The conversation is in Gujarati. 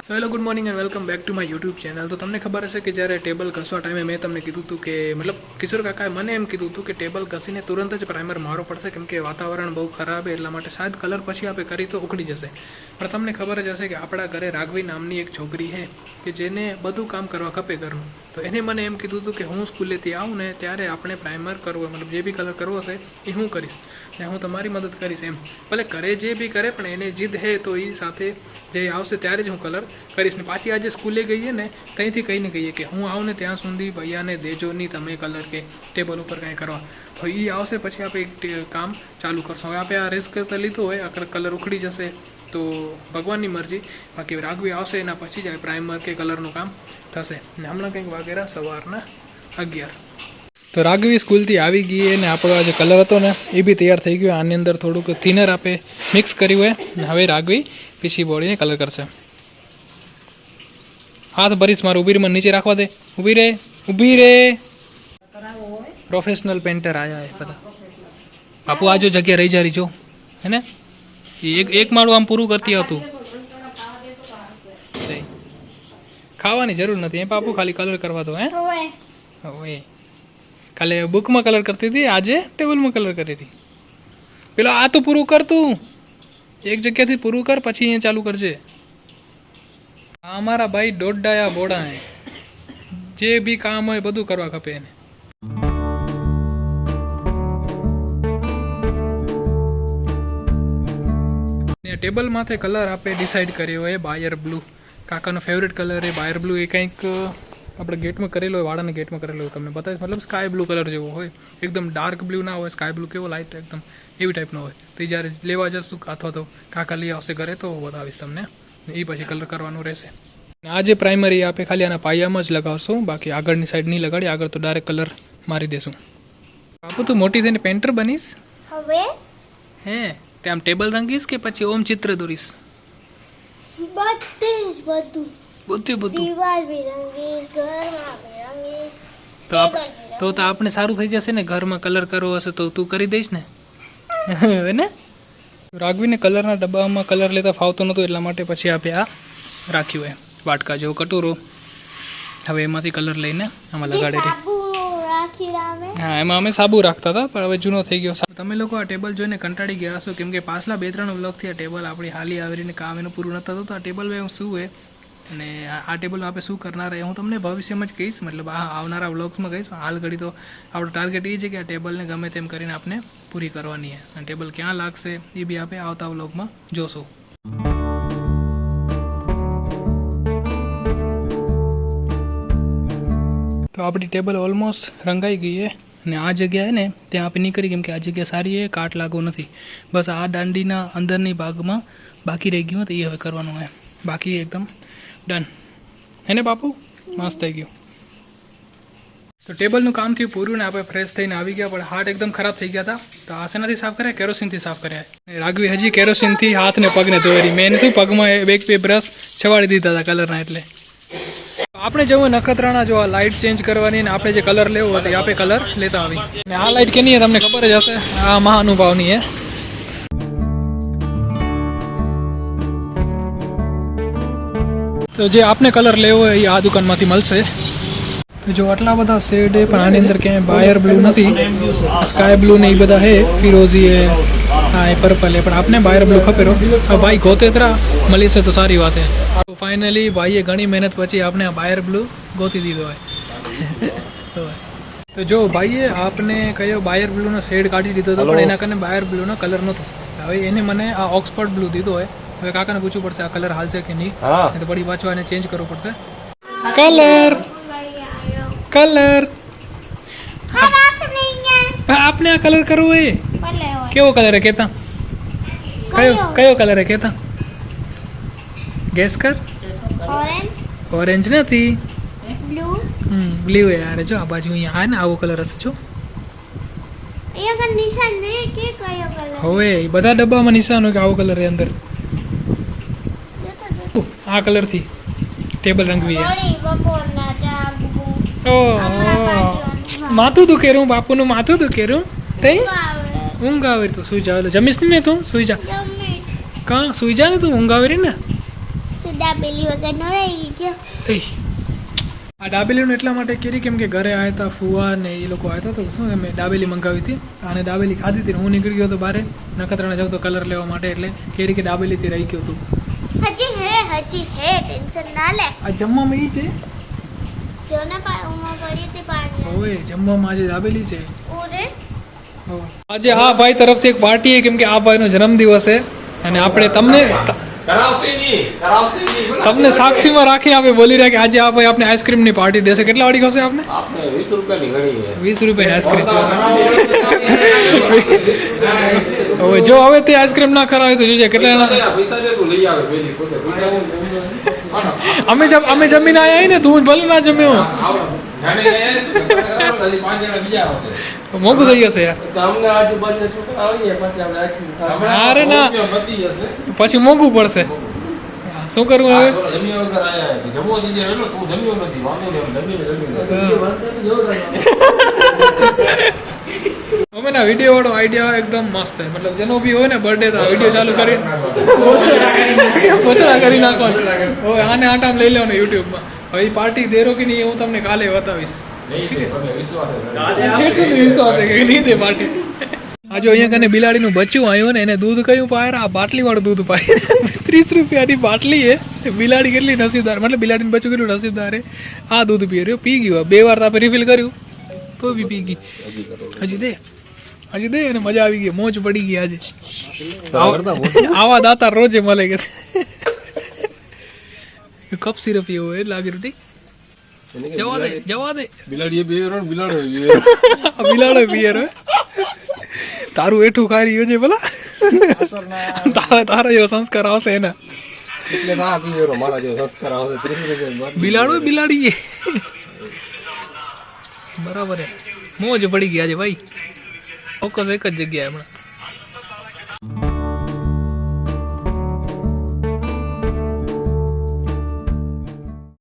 So hello good morning and welcome back to my YouTube channel. તો તમને ખબર હશે કે જ્યારે ટેબલ ઘસવા ટાઈમે મેં તમને કીધું હતું કે મતલબ કિશોર કાકાએ મને એમ કીધું હતું કે ટેબલ ઘસીને તુરંત જ પ્રાઇમર મારવો પડશે કેમ કે વાતાવરણ બહુ ખરાબ છે, એટલા માટે શાયદ કલર પછી આપણે કરી તો ઉખડી જશે. પણ તમને ખબર જ હશે કે આપણા ઘરે રાઘવી નામની એક છોકરી છે કે જેને બધું કામ કરવા ખપે ઘરનું. તો એને મને એમ કીધું હતું કે હું સ્કૂલેથી આવું ને ત્યારે આપણે પ્રાઇમર કરવો, મતલબ જે બી કલર કરવો હશે એ હું કરીશ ને હું તમારી મદદ કરીશ. એમ ભલે કરે જે બી કરે પણ એને જીદ હે તો એ સાથે જે આવશે ત્યારે જ હું કલર કરીશ. ને પાછી આજે સ્કૂલે ગઈએ ને ત્યાંથી કહીને કહીએ કે હું આવું ને ત્યાં સુધી ભૈયાને દેજો નહીં તમે કલર કે ટેબલ ઉપર કંઈ કરવા. તો એ આવશે પછી આપણે કામ ચાલુ કરશું. હવે આપણે આ રિસ્ક તો લીધું હોય, આગળ કલર ઉખડી જશે તો ભગવાનની મરજી. બાકી રાઘવી આવશે એના પછી જ પ્રાઇમર કે કલરનું કામ થશે. ને હમણાં કંઈક વાગેરા સવારના 11. તો રાઘવી સ્કૂલથી આવી ગઈ ને આપણો આ જે કલર હતો ને એ બી તૈયાર થઈ ગયો. આની અંદર થોડુંક થિનર આપે મિક્સ કર્યું હોય ને હવે રાઘવી પીસી બોડીને કલર કરશે. હાથ ભરીશ મારું, ઊભી રે, મને નીચે રાખવા દે. ઊભી રે. પ્રોફેશનલ પેન્ટર આયા હે બધા. બાપુ આ જો જગ્યા રહી જારી જો હે ને, એક માળું આમ પૂરું કરતી આવતું. ખાવાની જરૂર નથી એ બાપુ, ખાલી કલર કરવા દો. હે ઓય કાલે બુકમાં કલર કરતી હતી, આજે ટેબલમાં કલર કરી હતી. પેલો આ તો પૂરું કર, તું એક જગ્યાથી પૂરું કર પછી અહીંયા ચાલુ કરજે. અમારા ભાઈ દોડાયા બોડા હે, જે બી કામ હોય બધું કરવા ખપે એને. ટેબલ માથે કલર આપે ડિસાઈડ કર્યો હોય બાયર બ્લુ. કાકાનો ફેવરેટ કલર એ બાયર બ્લુ. એ કંઈક આપણે ગેટમાં કરેલો હોય, વાડાના ગેટમાં કરેલો હોય. તમને બતાવીશ, મતલબ સ્કાય બ્લુ કલર જેવો હોય, એકદમ ડાર્ક બ્લુ ના હોય. સ્કાય બ્લુ કેવો લાઇટ એકદમ એવી ટાઈપનો હોય. તો એ જ્યારે લેવા જશું અથવા તો કાકા લઈ આવશે ઘરે તો બતાવીશ તમને. એ પછી કલર કરવાનું રહેશે. આ જે પ્રાઇમરી આપે ખાલી આના પાયામાં જ લગાવશું, બાકી આગળની સાઈડ નહીં લગાડી. આગળ તો ડાયરેક્ટ કલર મારી દેશું. બાપુ તું મોટી થઈને પેન્ટર બનીશ હવે? હે તે આમ ટેબલ રંગીશ કે પછી ઓમ ચિત્ર દોરીશ? બધું દિવાલ બી રંગીશ, ઘરમાં બી રંગીશ. તો આપણે સારું થઈ જશે ને. ઘરમાં કલર કરવો હશે તો તું કરી દઈશ ને હે ને. રાઘવીને કલરના ડબ્બામાં કલર લેતા ફાવતો નહોતું, એટલા માટે પછી આપે આ રાખ્યું હોય વાટકા જેવો કટોરો. હવે એમાંથી કલર લઈને આમાં લગાડી દે. હા, એમાં અમે સાબુ રાખતા હતા પણ હવે જૂનો થઈ ગયો. તમે લોકો આ ટેબલ જોઈને કંટાળી ગયા હશો કેમ કે પાછલા 2-3 વ્લોગથી આ ટેબલ આપણી હાલી આવીને કામ એનું પૂરું નથી થતું. તો આ ટેબલ શું હોય અને આ ટેબલ આપણે શું કરનાર હું તમને ભવિષ્યમાં જ કહીશ, મતલબ આ આવનારા વ્લોગ્સમાં કહીશ. હાલ ઘડી તો આપણો ટાર્ગેટ એ છે કે આ ટેબલને ગમે તેમ કરીને આપણે પૂરી કરવાની છે. અને ટેબલ ક્યાં લાગશે એ બી આપણે આવતા વ્લોગમાં જોશું. તો આપણી ટેબલ ઓલમોસ્ટ રંગાઈ ગઈ છે અને આ જગ્યાએ ને ત્યાં આપણે નહીં કરી કેમ કે આ જગ્યા સારી છે, કાટ લાગવો નથી. બસ આ દાંડીના અંદરની ભાગમાં બાકી રહી ગયું તો એ હવે કરવાનું હોય. બાકી એકદમ ડન હે ને બાપુ, મસ્ત થઈ ગયું. તો ટેબલનું કામ થયું પૂરું ને આપણે ફ્રેશ થઈને આવી ગયા, પણ હાથ એકદમ ખરાબ થઈ ગયા હતા. તો આ શેનાથી સાફ કર્યા? કેરોસીનથી સાફ કર્યા. રાઘવી હજી કેરોસીનથી હાથ ને પગને ધોરી. મેં શું પગમાં બે બ્રશ છવાડી દીધા હતા કલરના. એટલે આપણે જવું નખત્રાણા જો આ લાઇટ ચેન્જ કરવાની ને આપણે જે કલર લેવો હોય આપણે કલર લેતા આવી. ને આ લાઇટ કેની છે તમને ખબર જ હશે, આ મહાનુભાવની છે. તો જે આપને કલર લેવો હોય એ આ દુકાનમાંથી મળશે. તો જો આટલા બધા શેડ પણ આની અંદર ક્યાંય બાયર બ્લુ નથી. સ્કાય બ્લુ ને એ બધા હે, ફિરોઝી હે, હા એ પર્પલ હે, પણ આપને બાયર બ્લુ ખપેરો. હવે ભાઈ ગોતેતરા મળી છે તો સારી વાત હે. તો ફાઇનલી ભાઈએ ઘણી મહેનત પછી આપણે આ બાયર બ્લુ ગોતી દીધો હોય. તો જો ભાઈએ આપને કયો બાયર બ્લુનો શેડ કાઢી દીધો હતો પણ એના કારણે બાયર બ્લુનો કલર નહોતો. હવે એને મને આ ઓક્સફર્ડ બ્લુ દીધો હોય. હવે કાકાને પૂછવું પડશે આ કલર હાલશે કે નહીં, તો પડી પાછો એને ચેન્જ કરવો પડશે. કલર આપને આ કલર કરવો હોય. કેવો કલર હે કેતા? કયો કલર હે કેતા? ગેસ કર. ઓરેન્જ નથી, બ્લુ હે યાર. જો આ બાજુ અહીંયા આ ને આવો કલર હશે. જો હવે બધા ડબ્બામાં નિશાન હોય કે આવો કલર હે અંદર. આ કલર થી ટેબલ રંગવી હે. માથું દુખેરું, બાપુનું માથું દુખેરું. તઈ ઊંઘ આવે તો સુઈ જા. જમીશ ને તું સુઈ જા. કાં સુઈ જા ને તું, ઊંઘ આવે ને. તો દાબેલી વગર નો રહી ગયો. આ દાબેલીનું એટલા માટે કરી કેમ કે ઘરે આવ્યા હતા ફુવા ને એ લોકો આવ્યા હતા તો શું મેં દાબેલી મંગાવી હતી અને દાબેલી ખાધી હતી ને હું નીકળી ગયો હતો બારે નખત્રાણા જાઉં તો કલર લેવા માટે એટલે કેરી કે દાબેલીથી રહી ગયો હતું. હજી હે ટેન્શન ના લે. આ જમવામાં ઈ છે જો ને ઉમા પડી તે પાણી ઓય જમવામાં આજે દાબેલી છે. ઓરે આજે આ ભાઈ તરફથી એક પાર્ટી છે કેમ કે આ ભાઈનો જન્મદિવસ છે અને આપણે તમને સાક્ષીમાં રાખી આપણે બોલી રહ્યા કે આજે આ ભાઈ આપણે આઈસ્ક્રીમની પાર્ટી દેશે. કેટલા વાળી ખાવશે આપને? 20 રૂપિયાની આઈસ્ક્રીમ. હવે જો હવે તે આઈસ્ક્રીમ ના કરાવે તો જોજે કેટલા અમે જમીને આયા ને તું ભલે ના જમ્યો મોંઘું થઈ જશે અરે ના પછી મોંઘું પડશે. શું કરવું હવે? અમે ના વિડીયો વાળો આઈડિયા એકદમ મસ્ત છે. મતલબ જેનો બી હોય ને બર્થડે તો વિડીયો ચાલુ કરી કોચડા કરી નાખો. હવે આને આટામ લઈ લેવાનો યુટ્યુબમાં. હવે એ પાર્ટી દેરો કે નહીં હું તમને કાલે બતાવીશ. વિશ્વાસ છે કે નહીં તે પાર્ટી. આ જો અહીંયા કને બિલાડીનું બચ્ચું આવ્યું ને એને દૂધ કયું પાય આ બાટલી વાળું દૂધ પાય 30 રૂપિયાની બાટલી હે. બિલાડી કેટલી નસીબદાર મતલબ બિલાડીનું બચ્ચું કેટલું નસીબદાર હે. આ દૂધ પી રહ્યો પી ગયું 2 વાર આપણે રિફિલ કર્યું તો બી પી ગઈ. હજી દે અને મજા આવી ગઈ મોજ પડી ગઈ આજે. આવા દાતા રોજે મળે કે કપ સિરપ એવો એ લાગી હતી. જવા દે બિલાડો પિયર તારું એઠું ખાઈ રહ્યું છે ભલા તારા જેવો સંસ્કાર આવશે એના બિલાડી બરાબર મોજ પડી ગયા છે ભાઈ. ફોકસ એક જ જગ્યાએ હમણાં